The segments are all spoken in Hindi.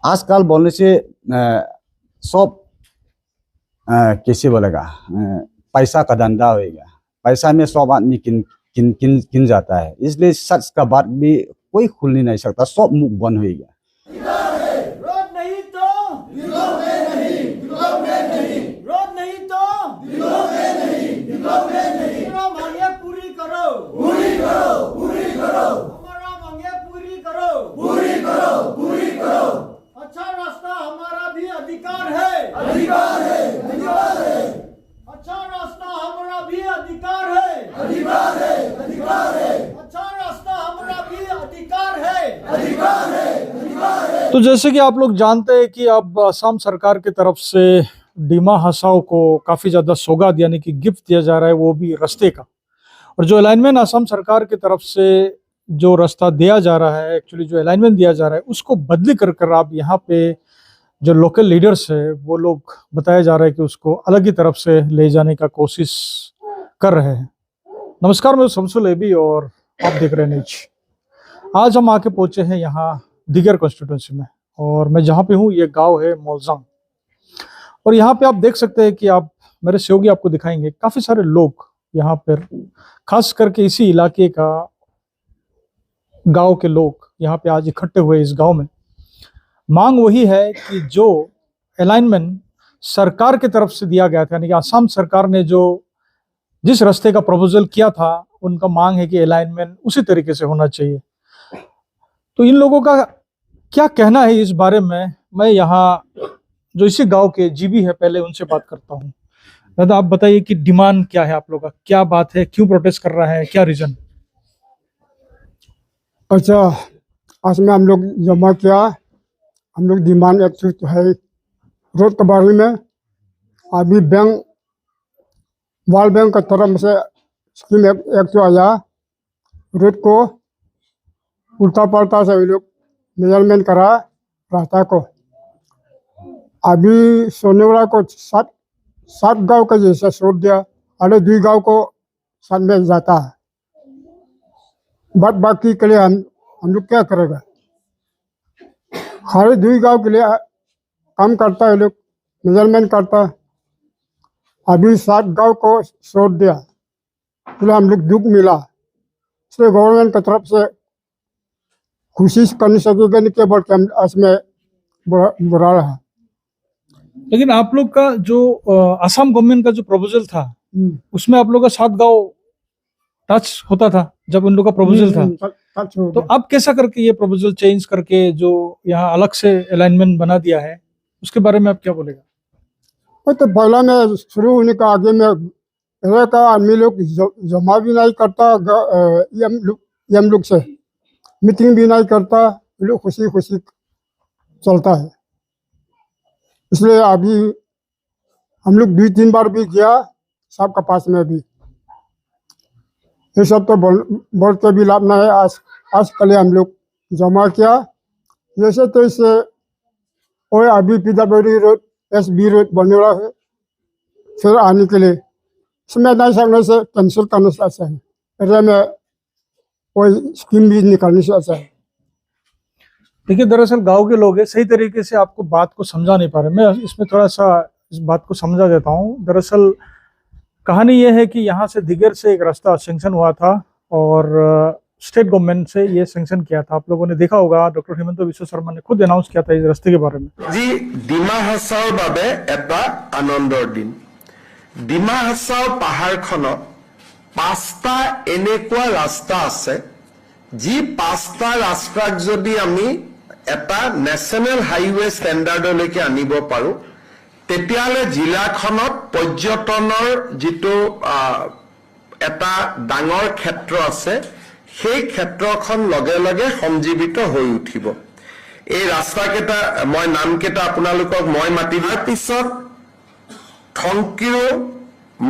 आजकल बोलने से सब कैसे बोलेगा, पैसा का धंधा होएगा। पैसा में सब आदमी किन जाता है, इसलिए सच का बात भी कोई खुल नहीं सकता, सब मुंह बंद होएगा। रोड नहीं तो दिलों में नहीं, दिलों में नहीं, रोड नहीं तो दिलों में नहीं, दिलों में नहीं। हमारा मांगे पूरी करो, पूरी करो, पूरी करो। हमारा मांगे पूरी करो, पूरी करो, पूरी करो। अच्छा रास्ता हमारा भी अधिकार है, अधिकार है, अधिकार है। अच्छा रास्ता हमारा भी अधिकार है, अधिकार है, अधिकार है। अच्छा रास्ता हमारा भी अधिकार है, अधिकार है, अधिकार है। तो जैसे कि आप लोग जानते हैं कि अब असम सरकार की तरफ से डिमा हसाओ को काफी ज्यादा सौगात यानी कि गिफ्ट दिया जा रहा है, वो भी रास्ते का। और जो अलाइनमेंट असम सरकार की तरफ से जो रास्ता दिया जा रहा है, एक्चुअली जो अलाइनमेंट दिया जा रहा है, उसको बदली कर आप यहाँ पे जो लोकल लीडर्स है वो लोग बताया जा रहा है कि उसको अलग ही तरफ से ले जाने का कोशिश कर रहे हैं। नमस्कार, मैं शमसुल एबी और आप देख रहे हैं नीच। आज हम आके पहुंचे हैं यहाँ दिगर कॉन्स्टिट्यूंसी में, और मैं जहाँ पे हूँ ये गांव है मोलजांग। और यहाँ पे आप देख सकते हैं कि आप मेरे सहयोगी आपको दिखाएंगे काफी सारे लोग यहाँ पर, खास करके इसी इलाके का गांव के लोग यहाँ पे आज इकट्ठे हुए इस गांव में। मांग वही है कि जो अलाइनमेंट सरकार की तरफ से दिया गया था, यानी कि असम सरकार ने जो जिस रास्ते का प्रपोजल किया था, उनका मांग है कि अलाइनमेंट उसी तरीके से होना चाहिए। तो इन लोगों का क्या कहना है इस बारे में, मैं यहाँ जो इसी गांव के जीबी है पहले उनसे बात करता हूँ। दादा, आप बताइए कि डिमांड क्या है आप लोगों का, क्या बात है, क्यों प्रोटेस्ट कर रहा है, क्या रीजन? अच्छा, आज में हम लोग जमा किया, हम लोग डिमांड एक्चुअली तो है रोड के बारे में। अभी बैंक, वर्ल्ड बैंक की तरफ से स्कीम एक तो आया, रोड को उल्टा पलटा से ये लोग मेजरमेंट करा रास्ता को। अभी सोनेवाला को सात गांव का जैसा छोड़ दिया, अरे 2 गांव को साथ में जाता है। बाकी के लिए हम लोग क्या करेगा? हर 2 गांव के लिए काम करता है लोग, मेजरमेंट करता है। अभी 7 गांव को छोड़ दिया, इसलिए हम लोग दुख मिला। इसलिए गवर्नमेंट की तरफ से कोशिश करनी सकेगा, नहीं केवल इसमें बुरा रहा। लेकिन आप लोग का जो असम गवर्नमेंट का जो प्रपोजल था, उसमें आप लोग का 7 गांव टच होता था जब उन लोग का प्रपोजल था। तो अब कैसा करके ये प्रपोजल चेंज करके जो यहाँ अलग से अलाइनमेंट बना दिया है, उसके बारे में आप क्या बोलेगा? तो पहला में शुरू होने का आगे में का आदमी लोग जमा भी नहीं करता, हम लोग से मीटिंग भी नहीं करता, लोग खुशी खुशी चलता है। इसलिए अभी हम लोग 2-3 बार भी गया सबका पास में भी, ये सब तो बोल के भी लाभ नहीं है। आज कल हम लोग जमा किया जैसे तैसे, और अभी PWD रोड, SB रोड बनने वाला है, फिर आने के लिए इसमें नहीं सकने से कैंसिल करने से अच्छा है, एरिया में कोई स्कीम भी निकालने से अच्छा है। देखिए, दरअसल गांव के लोग हैं, सही तरीके से आपको बात को समझा नहीं पा रहे। मैं इसमें थोड़ा सा इस बात को समझा देता हूँ। दरअसल कहानी ये है कि यहाँ से दिगर से एक रास्ता सेंक्शन हुआ था, और स्टेट गवर्नमेंट से ये सेंक्शन किया था। आप लोगों ने देखा होगा, डॉक्टर हेमंत बिश्व शर्मा ने खुद अनाउंस किया था इस रास्ते के बारे में। जी डिमा हासाओर बाबे एटा आनंदर दिन। डिमा हासाओ पाहारखনত 5টা এনেকুৱা ৰাস্তা আছে, जी 5টা ৰাস্তাক যদি আমি এটা নেশনেল হাইৱে ষ্টেণ্ডাৰ্ডলৈকে আনিব পাৰো, তেতিয়াহ'লে জিলাখনত পৰ্যটনৰ যিটো এটা ডাঙৰ ক্ষেত্ৰ আছে, সেই ক্ষেত্ৰখন লগে লগে সঞ্জীৱিত হৈ উঠিব। এই ৰাস্তাকেইটা মই নামকেইটা আপোনালোকক মই মাতি দিয়াৰ পিছত থংকিৰো,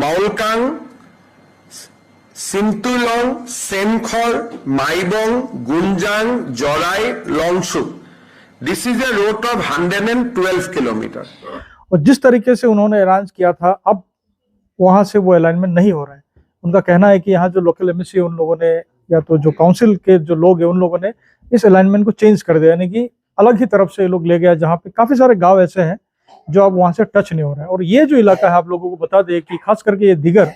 মাউলকাং, सिंतुलং, सेमखर, Maibang, Gunjung, Jarai, Langsuk. This is a route of 112 kilometre. और जिस तरीके से उन्होंने अरेंज किया था, अब वहां से वो अलाइनमेंट नहीं हो रहा है। उनका कहना है कि यहाँ जो लोकल एमएससी उन लोगों ने, या तो जो काउंसिल के जो लोग हैं, उन लोगों ने इस अलाइनमेंट को चेंज कर दिया, यानी कि अलग ही तरफ से ये लोग ले गया, जहाँ पे काफी सारे गांव ऐसे हैं जो अब वहां से टच नहीं हो रहे हैं। और ये जो इलाका है, आप लोगों को बता दें कि खास करके ये दिगर,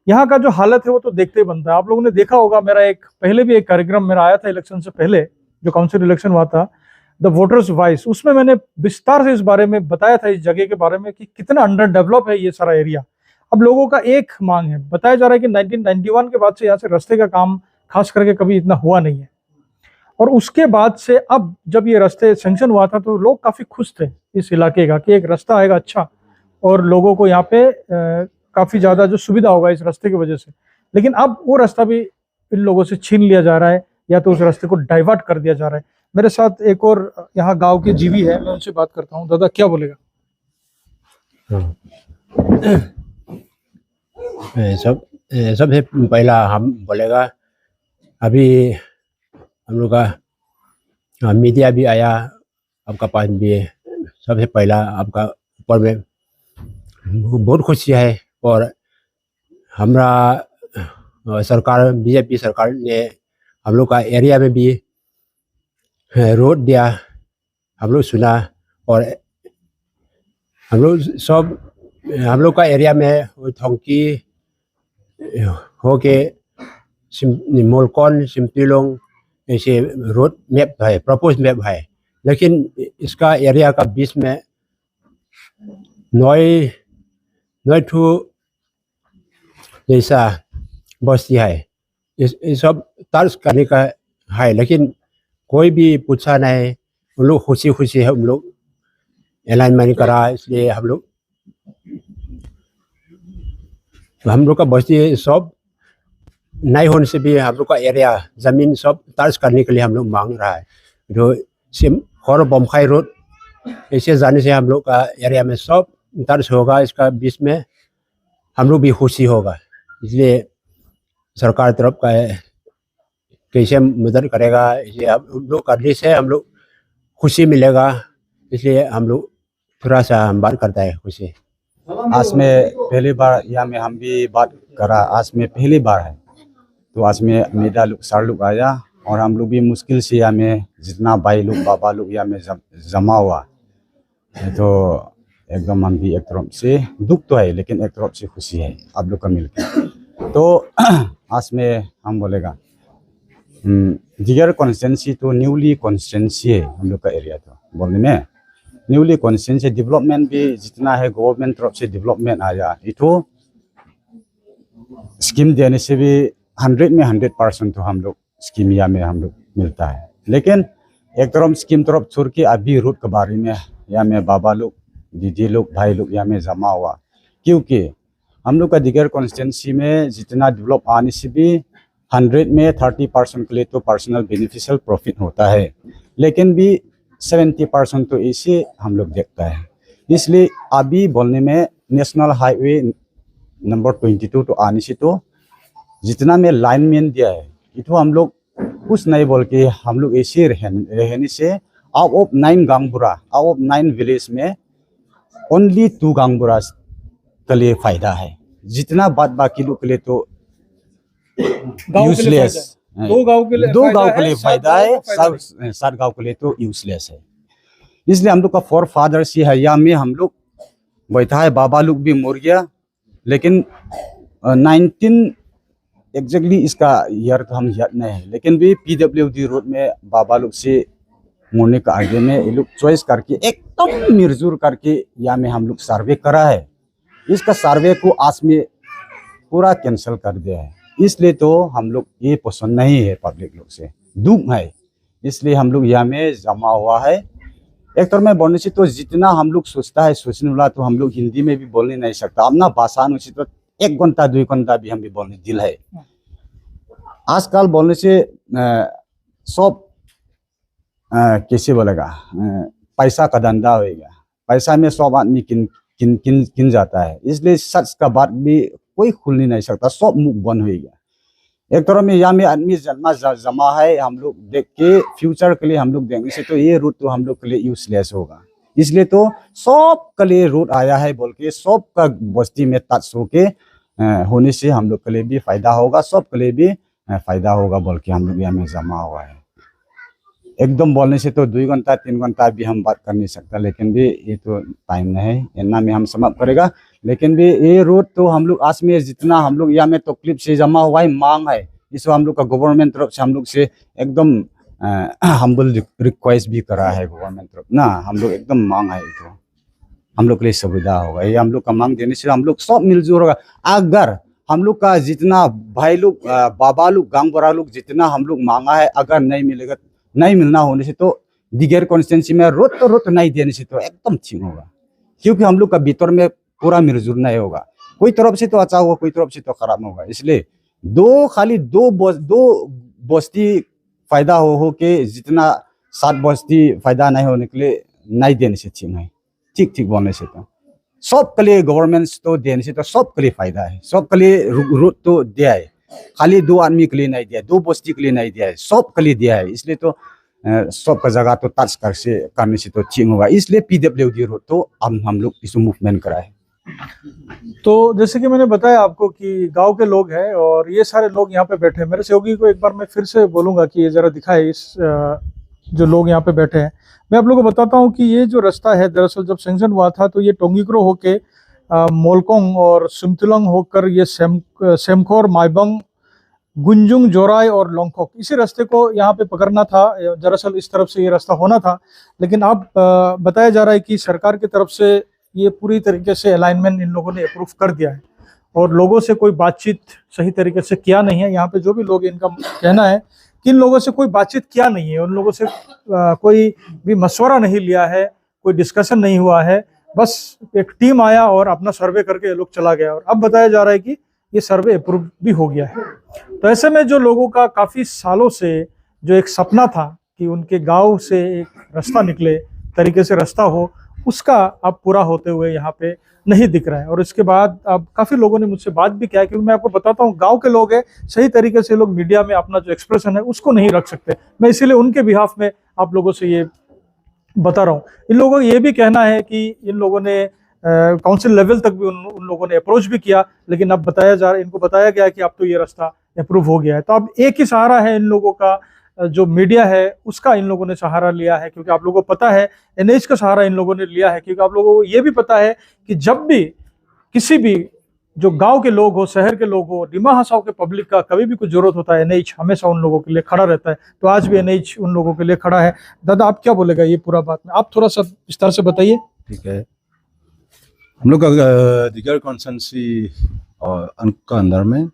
यहाँ का जो हालत है वो तो देखते ही बनता है। आप लोगों ने देखा होगा, मेरा एक पहले भी एक कार्यक्रम मेरा आया था इलेक्शन से पहले, जो काउंसिल इलेक्शन हुआ था, द वोटर्स वॉइस, उसमें मैंने विस्तार से इस बारे में बताया था, इस जगह के बारे में कि कितना अंडर डेवलप है ये सारा एरिया। अब लोगों का एक मांग है, बताया जा रहा है कि 1991 के बाद से यहाँ से रास्ते का काम खास करके कभी इतना हुआ नहीं है, और उसके बाद से अब जब ये रास्ते सेंक्शन हुआ था तो लोग काफी खुश थे इस इलाके का कि एक रास्ता आएगा अच्छा, और लोगों को यहाँ पे काफी ज्यादा जो सुविधा होगा इस रास्ते की वजह से। लेकिन अब वो रास्ता भी इन लोगों से छीन लिया जा रहा है, या तो उस रास्ते को डाइवर्ट कर दिया जा रहा है। मेरे साथ एक और यहाँ गांव के जीवी है, मैं उनसे बात करता हूँ। दादा क्या बोलेगा? सबसे पहला हम बोलेगा, अभी हम लोग का मीडिया भी आया, आपका पास भी है। सबसे पहला आपका ऊपर में बहुत खुशी है, और हमारा सरकार, बीजेपी सरकार ने हम लोग का एरिया में भी रोड दिया, हम लोग सुना, और हम लोग का एरिया में थोंकी होके मोलकॉन, सिमतिलोंग ऐसे रोड मैप है, प्रपोज मैप है। लेकिन इसका एरिया का बीच में नॉय टू जैसा बस्ती है, इस सब तर्ज करने का है, लेकिन कोई भी पूछा नहीं। उन लोग खुशी खुशी है, हम लोग अलाइनमेंट करा, इसलिए हम लोग का बस्ती सब नहीं होने से भी हम लोग का एरिया जमीन सब तर्ज करने के लिए हम लोग मांग रहा है। जो खौर बमखाई रोड ऐसे जाने से हम लोग का एरिया में सब तर्ज होगा, इसका बीच में हम लोग भी खुशी होगा। इसलिए सरकार तरफ का कैसे मदद करेगा, इसलिए हम लोग करने से हम लोग खुशी मिलेगा, इसलिए हम लोग थोड़ा सा हम बात करता है खुशी। आज में पहली बार यहाँ में हम भी बात करा, आज में पहली बार है, तो आज में मेरा लोग सर लोग आया, और हम लोग भी मुश्किल से यहाँ में जितना भाई लोग बाबा लोग यहाँ में जमा हुआ, तो एकदम हम भी एक तरफ से दुख तो है, लेकिन एक तरफ से खुशी है आप लोग का मिलकर। तो आज में हम बोलेगा दिगर कॉन्स्टिट्यूंसी तो न्यूली कॉन्स्टिट्यूंसी है हम लोग का एरिया, तो बोलने में न्यूली कॉन्स्टिट्यूंसी डेवलपमेंट भी जितना है गवर्नमेंट तरफ से डेवलपमेंट आया, इतो स्कीम देने से भी 100 में 100% तो हम लोग स्कीम यहाँ में हम लोग मिलता है। लेकिन एक तरफ स्कीम तरफ छोड़ के अभी रोड के बारे में यहाँ में बाबा लोग, दीदी लोग, भाई लोग यहाँ में जमा हुआ, क्योंकि हम लोग का दिगर कॉन्स्टिट्यूंसी में जितना डेवलप आने से भी 100 में 30% के लिए तो पर्सनल बेनिफिशियल प्रॉफिट होता है, लेकिन भी 70% तो इसे हम लोग देखता है। इसलिए अभी बोलने में नेशनल हाईवे नंबर 22 तो आने से तो जितना में लाइनमैन दिया है, इतो हम लोग कुछ नहीं बोल के हम लोग ऐसे रहने से आउट ऑफ 9 गांगबुरा, आउट ऑफ 9 विलेज में ओनली 2 गांगबुरा के लिए फायदा है, जितना बाकी लोग के लिए तो यूजलेस। 2 गांव के लिए फायदा है, 7 गांव के लिए तो यूजलेस है। इसलिए हम लोग का फॉर फादर से है, या में हम लोग बैठा है, बाबा लोग भी मर गया, लेकिन 19 एग्जैक्टली इसका ईयर तो हम याद नहीं है, लेकिन भी PWD रोड में बाबा लोग से मरने का आगे में ये लोग चॉइस करके एकदम मिरजूर करके यहाँ में हम लोग सर्वे करा है। इसका सर्वे को आज में पूरा कैंसिल कर दिया है, इसलिए तो हम लोग ये पसंद नहीं है, पब्लिक लोग से दुख है, इसलिए हम लोग यहाँ में जमा हुआ है। एक तरह में बोलने से तो जितना हम लोग सोचता है सोचने वाला, तो हम लोग हिंदी में भी बोलने नहीं सकता, अपना भाषा से तो 1 घंटा 2 घंटा भी हम भी बोलने दिल है। आजकल बोलने से सब कैसे बोलेगा, पैसा का धंधा होएगा, पैसा में सब आदमी किन जाता है, इसलिए सच का बात भी कोई खुल नहीं सकता, सब मुख बंद हो गया। एक तरह में यहाँ में आदमी जमा है, हम लोग देख के फ्यूचर के लिए हम लोग देंगे से तो ये रूट तो हम लोग के लिए यूजलेस होगा, इसलिए तो सब के लिए रूट आया है बोल के सब का बस्ती में टच होके होने से हम लोग के लिए भी फायदा होगा, सब के लिए भी फायदा होगा बोल के हम लोग यहाँ में जमा हुआ है। एकदम बोलने से तो 2 घंटा 3 घंटा भी हम बात कर नहीं सकता, लेकिन भी ये तो टाइम नहीं है, इतना में हम समाप्त करेगा। लेकिन भी ये रोड तो हम लोग आज में जितना हम लोग यहाँ में तकलीफ से जमा हुआ है मांग है, इसको हम लोग का गवर्नमेंट तरफ से हम लोग से एकदम हम्बल रिक्वेस्ट भी करा है गवर्नमेंट तरफ ना, हम लोग एकदम मांग है तो हम लोग के लिए सुविधा होगा। ये हम लोग का मांग देने से हम लोग सब मिलजुल होगा। अगर हम लोग का जितना भाई लोग बाबा लोग गांव बड़ा लोग जितना हम लोग मांगा है अगर नहीं मिलेगा, नहीं मिलना होने से तो दिगर कॉन्स्टिट्यूंसी में रोड नहीं देने से तो एकदम ठीक होगा, क्योंकि हम लोग का भीतर में पूरा मिलजुल नहीं होगा, कोई तरफ से तो अच्छा होगा कोई तरफ से तो खराब होगा। इसलिए खाली दो बस्ती फायदा हो के जितना 7 बस्ती फायदा नहीं होने के लिए नहीं देने से ठीक है। ठीक बोलने से तो सबके लिए गवर्नमेंट तो देने से तो सबके लिए फायदा है, सबके लिए रोड तो दिया है, खाली 2 आदमी के लिए नहीं दिया है, 2 बस्ती के लिए नहीं दिया है, सबके लिए दिया है। इसलिए तो सबका जगह तो टच करने से तो ठीक होगा। इसलिए PWD रोड तो हम लोग इस मूवमेंट कराए। तो जैसे कि मैंने बताया आपको कि गांव के लोग हैं और ये सारे लोग यहाँ पे बैठे हैं। मेरे सहयोगी को एक बार मैं फिर से बोलूंगा कि ये जरा दिखाए इस जो लोग यहाँ पे बैठे हैं। मैं आप लोगों को बताता हूँ कि ये जो रास्ता है दरअसल जब सैंक्शन हुआ था तो ये टोंगिक्रो होके मोलकोंग और सिमतुलंग होकर ये सेमखोर, माइबंग, गुंजुंग, जोराई और लोंगखोक इसी रास्ते को यहाँ पे पकड़ना था। दरअसल इस तरफ से ये रास्ता होना था, लेकिन अब बताया जा रहा है कि सरकार की तरफ से ये पूरी तरीके से अलाइनमेंट इन लोगों ने अप्रूव कर दिया है और लोगों से कोई बातचीत सही तरीके से किया नहीं है। यहाँ पे जो भी लोग, इनका कहना है कि इन लोगों से कोई बातचीत किया नहीं है, उन लोगों से कोई भी मशवरा नहीं लिया है, कोई डिस्कशन नहीं हुआ है, बस एक टीम आया और अपना सर्वे करके ये लोग चला गया और अब बताया जा रहा है कि ये सर्वे अप्रूव भी हो गया है। तो ऐसे में जो लोगों का काफ़ी सालों से जो एक सपना था कि उनके गांव से एक रास्ता निकले, तरीके से रास्ता हो, उसका अब पूरा होते हुए यहाँ पे नहीं दिख रहा है। और इसके बाद अब काफ़ी लोगों ने मुझसे बात भी किया है, क्योंकि मैं आपको बताता हूँ गांव के लोग हैं, सही तरीके से लोग मीडिया में अपना जो एक्सप्रेशन है उसको नहीं रख सकते। मैं इसीलिए उनके बिहाफ में आप लोगों से ये बता रहा हूँ। इन लोगों का ये भी कहना है कि इन लोगों ने काउंसिल लेवल तक भी उन लोगों ने अप्रोच भी किया, लेकिन अब इनको बताया गया कि अब तो ये रास्ता अप्रूव हो गया है। तो अब एक ही सहारा है इन लोगों का, जो मीडिया है उसका इन लोगों ने सहारा लिया है, क्योंकि आप लोगों को पता है NH का सहारा इन लोगों ने लिया है, क्योंकि आप लोगों को ये भी पता है कि जब भी किसी भी जो गांव के लोग हो, शहर के लोग हो, डिमा हसाओ के पब्लिक का कभी भी कुछ जरूरत होता है, NH हमेशा उन लोगों के लिए खड़ा रहता है। तो आज भी NH उन लोगों के लिए खड़ा है। दादा आप क्या बोलेगा ये पूरा बात में, आप थोड़ा सा विस्तार से बताइए। ठीक है, हम लोग का दिगर कॉन्स्टिट्यूंसी का अंदर में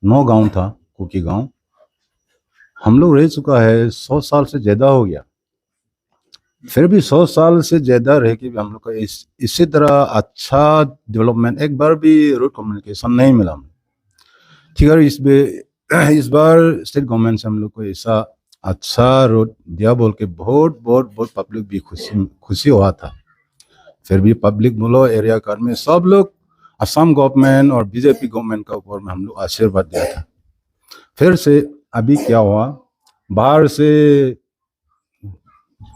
9 गांव था, कुकी गांव। हम लोग रह चुका है 100 साल से ज़्यादा हो गया, फिर भी 100 साल से ज़्यादा रह के भी हम लोग का इसी तरह अच्छा डेवलपमेंट, एक बार भी रोड कम्युनिकेशन नहीं मिला। ठीक है, इस बार स्टेट गवर्नमेंट से हम लोग को ऐसा अच्छा रोड दिया बोल के बहुत पब्लिक भी खुशी हुआ था। फिर भी पब्लिक बोलो, एरिया कार में सब लोग असम गवर्नमेंट और BJP गवर्नमेंट का ऊपर में हम लोग आशीर्वाद दिया था। फिर से अभी क्या हुआ, बाहर से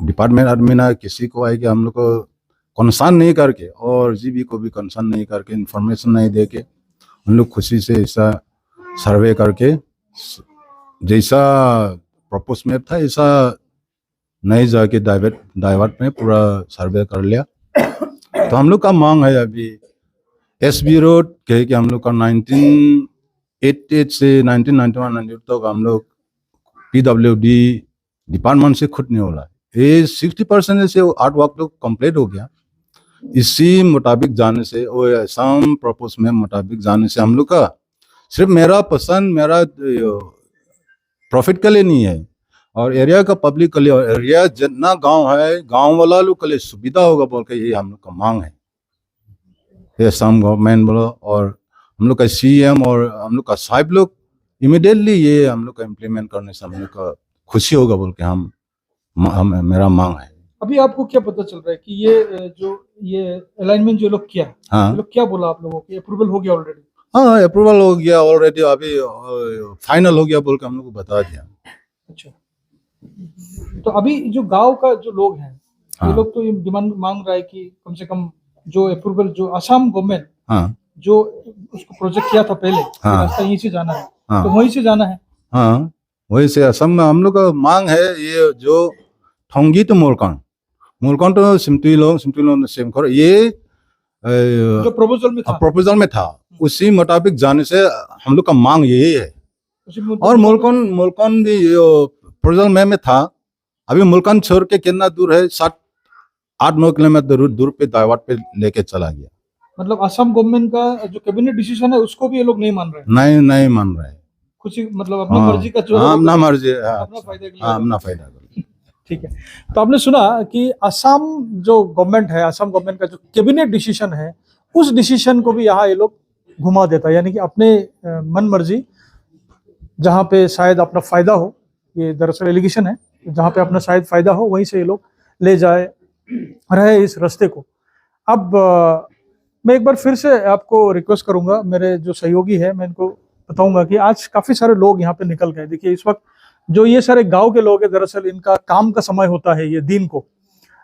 डिपार्टमेंट एडमिन किसी को आए कि हम लोग को कंसर्न नहीं करके और GB को भी कंसर्न नहीं करके, इंफॉर्मेशन नहीं दे के, उन लोग खुशी से ऐसा सर्वे करके जैसा प्रपोज मैप था ऐसा नहीं जाके डाइवर्ट में पूरा सर्वे कर लिया। तो हम लोग का मांग है अभी SB रोड कहे कि हम लोग का 1988 से 1991 तक हम लोग PWD डिपार्टमेंट से खुद नहीं हो रहा। ये 60% से आर्ट वर्क तो कंप्लीट हो गया। इसी मुताबिक जाने से वो असम प्रपोज में मुताबिक जाने से हम लोग का सिर्फ मेरा पसंद, मेरा प्रॉफिट के लिए नहीं है और एरिया का पब्लिक के लिए, और एरिया जितना गांव है गांव वाला लोग के लिए सुविधा होगा बोल के ये हम लोग का मांग है। ये असम गवर्नमेंट बोलो और हम लोग का CM और हम लोग का साहिब लोग इमीडिएटली ये हम लोग का इम्प्लीमेंट करने से हम लोग का खुशी होगा बोल के मेरा मांग है। अभी आपको क्या पता चल रहा है कि ये अलाइनमेंट जो लोग किया, हाँ, ये लोग क्या बोला आप लोगों को, अप्रूवल हो गया ऑलरेडी? हाँ, अप्रूवल हो गया ऑलरेडी, अभी फाइनल हो गया बोल के हम लोग को बता दिया। अच्छा, तो अभी जो गांव का जो लोग हैं, हाँ, ये लोग तो ये डिमांड मांग रहा है कि कम से कम जो अप्रूवल जो असम गवर्नमेंट हाँ, जो उसको प्रोजेक्ट किया था पहले, हाँ, रास्ता यहीं से जाना है, हाँ, तो वहीं से जाना है। हाँ, वही से असम में हम लोग का मांग है। ये जो थोंगी तो मुलकन तो सिमटुलो सेमखोर ये जो प्रपोजल में था प्रपोजल में था, उसी मुताबिक जाने से हम लोग का मांग यही है। उसी मुद्दे और पर- मुल्कन भी प्रपोजल में था। अभी मुल्कन छोड़ के कितना दूर है, 7-8-9 किलोमीटर दूर पे दावत पे लेके चला गया। मतलब असम गवर्नमेंट का जो कैबिनेट डिसीजन है उसको भी ये लोग नहीं मान रहे, नहीं मान रहा है। खुशी मतलब अपनी हाँ, मर्जी का जो हाँ, है वो अपना मर्जी, अपना फायदा के लिए हाँ, अपना फायदा। ठीक है। तो आपने सुना कि असम जो गवर्नमेंट है, असम गवर्नमेंट का जो कैबिनेट डिसीजन है, उस डिसीजन को भी यहाँ ये लोग घुमा देता है, यानी कि अपने मन मर्जी, जहाँ पे शायद अपना फायदा हो, ये दरअसल एलिगेशन है, जहाँ पे अपना शायद फायदा हो वहीं से ये लोग ले जाए रहे इस रास्ते को। अब मैं एक बार फिर से आपको रिक्वेस्ट करूंगा, मेरे जो सहयोगी है मैं इनको बताऊंगा कि आज काफी सारे लोग यहाँ पे निकल गए। देखिए इस वक्त जो ये सारे गांव के लोग हैं, दरअसल इनका काम का समय होता है ये दिन को,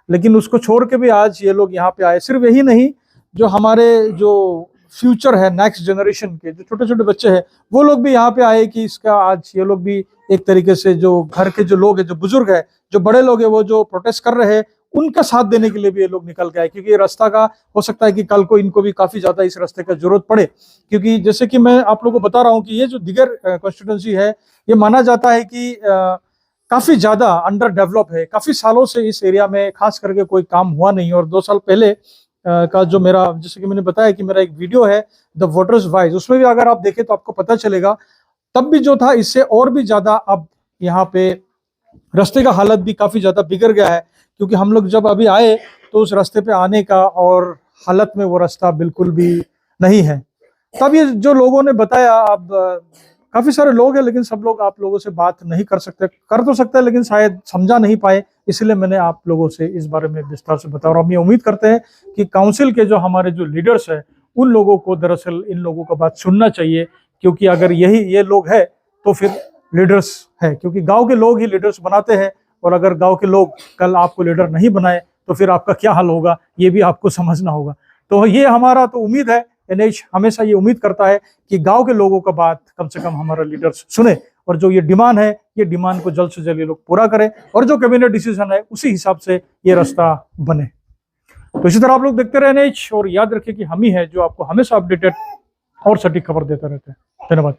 लेकिन उसको छोड़ के भी आज ये लोग यहाँ पे आए। सिर्फ यही नहीं, जो हमारे जो फ्यूचर है, नेक्स्ट जनरेशन के जो छोटे छोटे बच्चे हैं, वो लोग भी यहाँ पे आए कि इसका आज ये लोग भी एक तरीके से जो घर के जो लोग हैं, जो बुजुर्ग है, जो बड़े लोग हैं, वो जो प्रोटेस्ट कर रहे हैं, उनका साथ देने के लिए भी ये लोग निकल के आए। क्योंकि ये रास्ता का हो सकता है कि कल को इनको भी काफी ज्यादा इस रास्ते का जरूरत पड़े। क्योंकि जैसे कि मैं आप लोगों को बता रहा हूँ कि ये जो दिगर कॉन्स्टिट्यूंसी है, ये माना जाता है कि काफी ज्यादा अंडर डेवलप है। काफी सालों से इस एरिया में खास करके कोई काम हुआ नहीं। और 2 साल पहले का जो मेरा, जैसे कि मैंने बताया कि मेरा एक वीडियो है द वोटर्स वॉइस, उसमें भी अगर आप देखें तो आपको पता चलेगा, तब भी जो था इससे और भी ज्यादा अब यहाँ पे रास्ते का हालत भी काफी ज्यादा बिगड़ गया है। क्योंकि हम लोग जब अभी आए तो उस रास्ते पे आने का और हालत में वो रास्ता बिल्कुल भी नहीं है। तब ये जो लोगों ने बताया, अब काफी सारे लोग हैं लेकिन सब लोग आप लोगों से बात नहीं कर सकते, कर तो सकते हैं लेकिन शायद समझा नहीं पाए, इसलिए मैंने आप लोगों से इस बारे में विस्तार से बताया। और हम ये उम्मीद करते हैं कि काउंसिल के जो हमारे जो लीडर्स हैं, उन लोगों को दरअसल इन लोगों का बात सुनना चाहिए। क्योंकि अगर यही ये लोग हैं तो फिर लीडर्स है, क्योंकि गांव के लोग ही लीडर्स बनाते हैं। और अगर गांव के लोग कल आपको लीडर नहीं बनाए तो फिर आपका क्या हाल होगा, ये भी आपको समझना होगा। तो ये हमारा तो उम्मीद है, एनएच हमेशा ये उम्मीद करता है कि गांव के लोगों का बात कम से कम हमारा लीडर्स सुने, और जो ये डिमांड है, ये डिमांड को जल्द से जल्द ये लोग पूरा करें, और जो कैबिनेट डिसीजन है उसी हिसाब से ये रास्ता बने। तो इसी तरह आप लोग देखते रहे एनएच, और याद रखिए कि हम ही है जो आपको हमेशा अपडेटेड और सटीक खबर देते रहते हैं। धन्यवाद।